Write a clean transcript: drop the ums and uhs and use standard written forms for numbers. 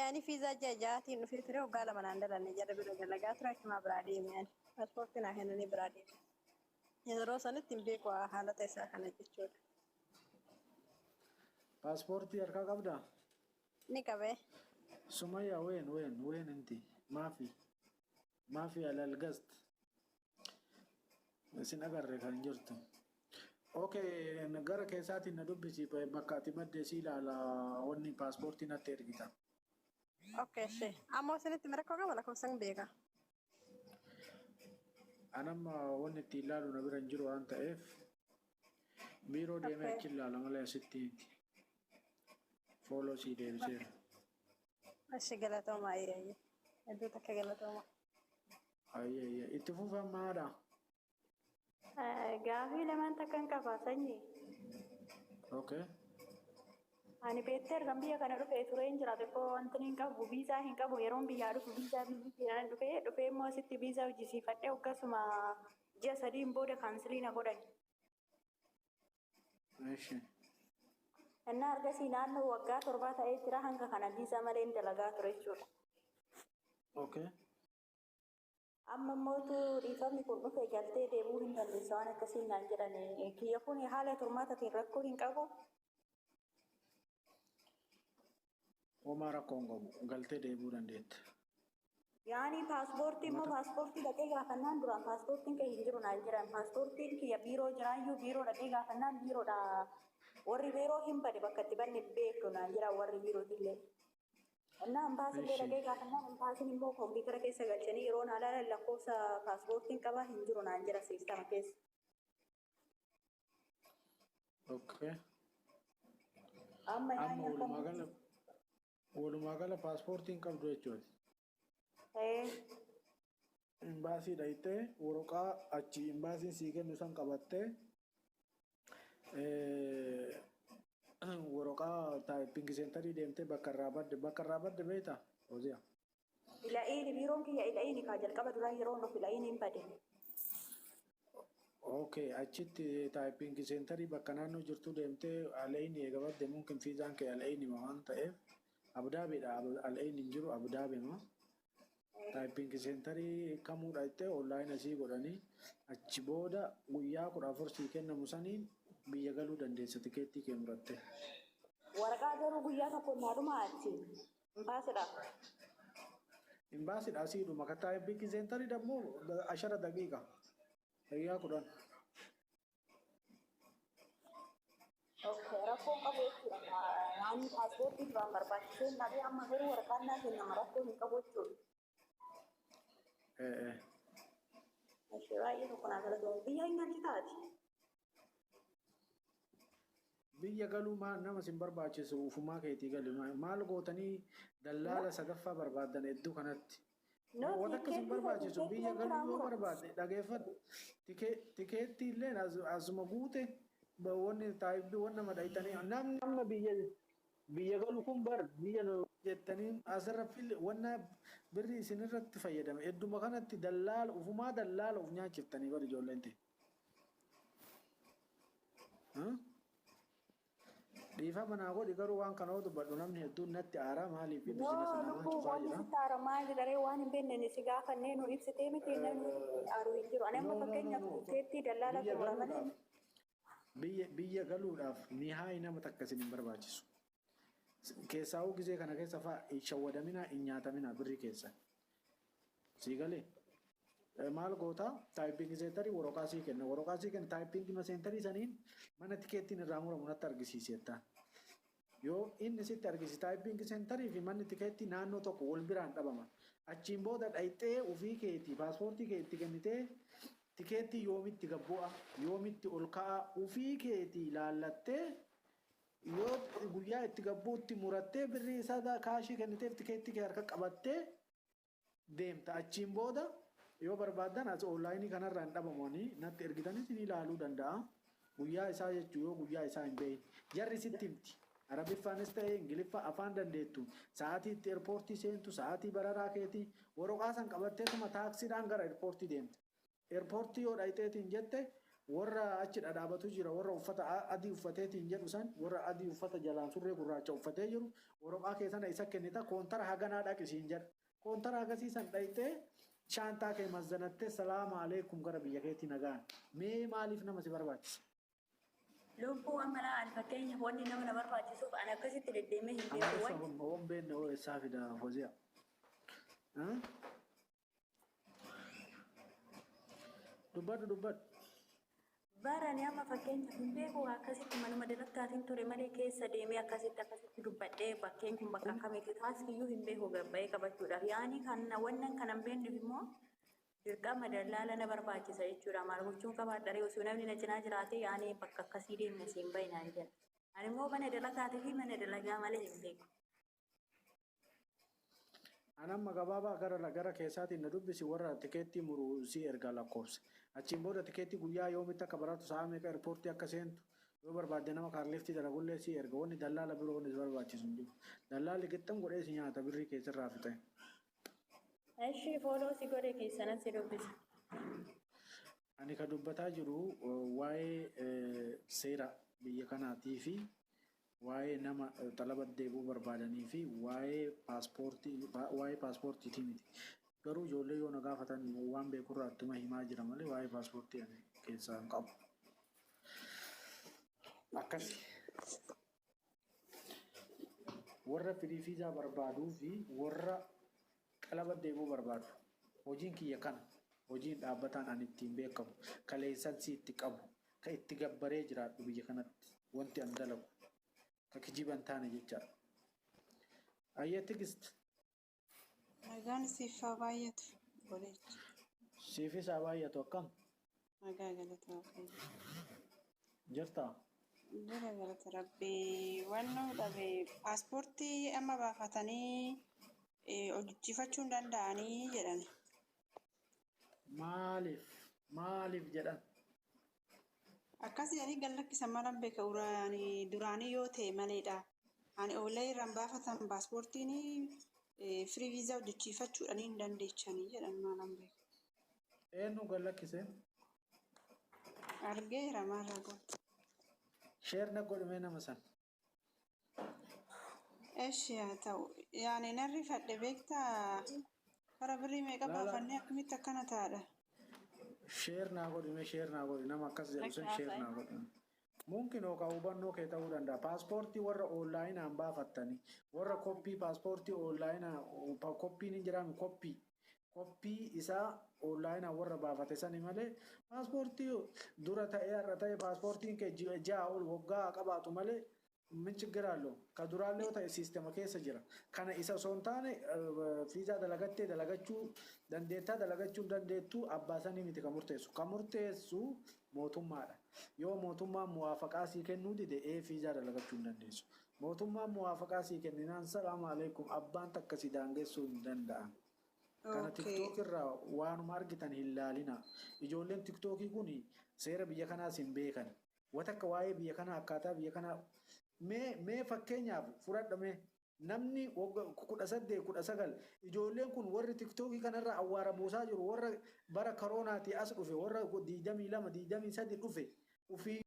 يعني في زجاجات إنه في ترى وقال من عندنا نجرب الدلقات راك ما برادي يعني باسبورتنا هنا ني برادي إذا روسنا تنبيك وحالة ساخنة جتشود باسبورتي أركا قبدا نكبه سمية وين انتي ما في على القصد سين أقرر كان جرتو اوكي نغara keessatti na dubbisi bakkaati madde siila ala wonni paaspoortii natti ergita أوكي شيء أما سنة مركوكا ولا كم سنة بيكا anamma wonni itti ilaalu na bira hin jiru waan ta'eef biiroo deemee أوكي achi ilaala malee asitti fooloo sii deebiseera أشي قالتو ما إيه أدو تك قالتو ما ayye itti fufan maadha Gaafii lamaan takkan qaba sanyii. okay Ani Peter kan biyya kana dhufe ture hin jira tokko wanti hin qabu viizaa hin qabu yeroon biyyaa dhufu viizaa biyya dhufe immoo asitti viizaa hojjisiifadhee akkasuma ji'a sadiin booda kaansilii na godhan. eeshi Innaa argasii naannoo waggaa 7 ta'ee jira hanga kana viizaa malee hin dalagaa ture jechuudha. okay Amma mootu dhiifamni kun dhufe galtee deebuu hin dandeessa waan akkasii naan jedhani. Kiyya kun haala turmaatatiin rakkoo hin qabu. homaa rakkoon qabu galtee deebuu dandeetta Yaani paaspoortii immoo paaspoortii dhaqee gaafannaan duraan paaspoortiin kee hin jiru naan jedhan. Paaspoortiin kiyya biiroo jiraayyuu biiroo dhaqee gaafannaan biiroodha. Warri biiroo hin bade bakka itti banne beektu naan jedhan warri biirootillee. Innaa ambaasiillee eeshi dhaqee gaafannaan ambaasiin immoo kompiitara keessa galchanii yeroo naalaa lakkoofsa paaspoortiin qabaa hin jiru naan jedha siistama keessa. okay Amma amma yaa'ii walumaa gala paaspoortiin qabdu jechuudha akka imbaasii dhayitee waraqaa achi imbaasiin sii kennu san qabattee waraqaa taayipingi seentarii deemtee bakka irraa badde beektaa hoji'a ila'iini biiroon kiyya ila'iini kaa jalqaba duraa yeroo nuuf ila'iini hin bade. okay achitti taayipingi seentarii bakka naannoo jirtu deemtee al'aini eega badde mumkin fiizaan kee al'aini waan ta'eef abdaabiidha al'aini hin jiru abdaabima taayipingi seentarii kamuudha jettee onlaayina sii godhanii achi booda guyyaa 14 sii kennamu saniin biyya galuu dandeessa tikeettii kee murattee. Waraqaa garuu guyyaa tokko naaduma achi baasidha. Imbaasiidha asiidhuma kan taayipingi seentarii dammoo 10 daqiiqa guyyaa 10. Rakkoon qabu jechuudha. Naanni paaspoortii duraan barbaachisee nabii amma garuu waraqaan naa kennama rakkoo hin qabu jechuudha. Ishee baay'ee tokko naa galatoomuu biyya hin galchi taati. Biyya galuu nama sin barbaachisu ufumaa keetii gali maal gootanii dallaala sadaffaa barbaadan hedduu kanatti. Waan akka sin barbaachisu biyya galuu yoo barbaadde dhageeffadhu tikeettii illee asuma guute wanni taayibbii waan nama dhayitanii namni biyya galu kun bar biyya jettanii asirra fili wanna birri isinirratti fayyadame hedduma kanatti dallaala ufumaa dallaala uf nyaachiftanii bar ijoolleen ta'e. Dhiifa manaa godhi garuu waan kana dubbadhu namni hedduun natti aaraa maaliif biizinasa namaa cufaa jira. Taara maali garee waan hin beekne si gaafannee nu ibsitee miti namni aaru hin jiru. Ani amma fakkeenyaaf tikeettii dallaala xumura malee. Biyya galuudhaaf mi'aayi nama takka isin hin barbaachisu. Keessaa'uu gisee kana keessa fa'a hin shawwadaminaa hin nyaataminaa birrii keessa. Sii galee. Maal goota taayipingi seentarii waraqaa sii kenna waraqaa sii kenna taayipingi seentarii saniin mana tikeettiin irraa muramu natti argisiiseetta. Yoo inni sitti argisi taayipingi seentarii fi manni tikeettii naannoo tokko wal biraan dhabama. Achiin booda dhayxee ofii keetii paaspoortii keetti kennitee tikeettii yoomitti gabbu'a yoomitti ol ka'a ofii keetii laallattee yoo guyyaa itti gabbuutti murattee birrii isaa kaashii kenniteef tikeettii kee harka qabattee deemta achiin booda. Yoo barbaadan as onlaayinii kanarraa hin dhabamanii natti ergitanis ni ilaaluu danda'a. Guyyaa isaa jechuun yoo guyyaa isaa hin beeyin. Jarri sitti himti. Arabiffaanis ta'ee Ingiliffa afaan dandeettu. Sa'aatii itti eerpoortii seentu, sa'aatii bararaa keetii, waraqaa san qabatteetuma taaksiidhaan gara eerpoortii deemte. Eerpoortii yoo dhayxeetiin jette warra achi dhadhaabatu jira warra uffata adii uffateetiin jedhu san warra adii uffata jalaan surree gurraacha uffatee jiru Oromaa keessana isa kennita koontara haganaa dhaqisiin jedha koontara agarsiisan dhayxee shaantaa kee mazzanattee salaama aleekum gara biyya keetti nagaan mee maaliif nama si barbaachisa? Lubbuu amala alfatteenya wanni nama barbaachisuuf an akkasitti deddeemee hin beeku Amma wanti. isa hombeen isaa fida hozi'a. Dubbadhu. Baarani amma fakkeenyaaf hin beeku akkasitti manuma dalaggaatiin ture malee keessa deemee akkasitti dubbadhee bakkeen kun bakka akkamiiti taaskiyyuu hin beeku gabba'ee qabachuudhaaf yaani kan wannan kanan beeknuuf immoo dirqama dallaala na barbaachisa jechuudha maal gochuun qabaadha osoo namni na cinaa jiraate yaani bakka akkasii deemne siin bayinaan jedha ani immoo mana dalaggaatii fi mana dalagaa malee hin beeku. Anamma gabaabaa gara keessaatiin na dubbisi warra tikeettii muruu si erga lakkoofse. Achiin booda tikeettii guyyaa yoomitti akka baratu sa'a meeqa eerpoortii akka seentu yoo barbaadde nama kaarleeftii dalagullee si erga wanni dallaala biroo wanni barbaachisu hin jiru. Dallaalli qixxan godhee si nyaata birrii keessarraa fixe. Eshi fooloo si godhe keessanan si dubbisa. Ani ka dubbataa jiru waa'ee seera biyya kanaatii fi waa'ee nama talaba deebuu barbaadanii fi waa'ee paaspoortiitii miti. Garuu ijoollee yoo na gaafatan waan beekurraa attuma himaa jira malee waa'ee paaspoortii ani keessaa hin qabu. Akkasi. Warra firii fiizaa barbaaduu fi warra talaba deebuu barbaadu. Hojiin kiyya kana. Hojiin dhaabbataan ani ittiin beekamu. Kaleessansi itti qabu. Kan itti gabbaree jiraadhu biyya kanatti. Wanti an dalagu. Ka kijiban taane jechaadha. Ayyeetti gist. Nagaan siif haa baay'atu. Siifis haa baay'atu akkam? Nagaa galata waaqayyo. Jirtaa? Jira galata rabbii wannoo dhabe paaspoortii amma baafatanii hojjechiifachuu hin danda'anii jedhan. Maaliif jedhan? Akkas jedhanii gallakkisan mala beeka duraanii yoo ta'e maleedha. Ani oolee irraan baafatan paaspoortiin firii viizaa hojjechiifachuudhaan hin dandeechanii jedhan maalan beeka. Eenyu gallakkise? Argeera maal godhu. Sheerna godhumee nama san. Eshi haa ta'u yaani narri fadhe beektaa bara birrii meeqa baafannee akkamitti akkana taa'adha. Sheernaa godhume nama akkas jedhu sun sheernaa godhume. Mungkin hookaa hubannoo kee ta'uu danda'a. Paaspoortii warra oonlaayinaan baafattanii warra koppii paaspoortii oonlaayinaa koppiin hin jiraame koppii isaa oonlaayinaan warra baafate sani malee paaspoortii dura ta'ee har'a ta'e paaspoortiin kee ji'a ol waggaa qabaatu malee min chiggiraallo ka duraallee yoo ta'e siistema keessa jira. Kana isa osoo hin taane fiizaa dalagattee dalagachuu dandeettaa dalagachuu dandeettuu abbaa sanii miti kan murteessu. Kan murteessu mootummaadha. Yoo mootummaan muwaafaqaa sii kennuu dide fiizaa dalagachuu hin dandeessu. Mootummaan muwaafaqaa sii kenninaan salaamu alaikum abbaan takka si daangessuu hin danda'an. Kana tiktook irraa waanuma argitan hin laalina. Ijoolleen tiktookii kun seera biyya kanaas hin beekan. Watakka waa'ee biyya kanaa akkaataa biyya kanaa mee fakkeenyaaf fudhadhame namni 18-19 ijoolleen kun warri tiktookii kanarra awwaara buusaa jiru warra bara koroonaati as dhufe warra 22-23 dhufe ufii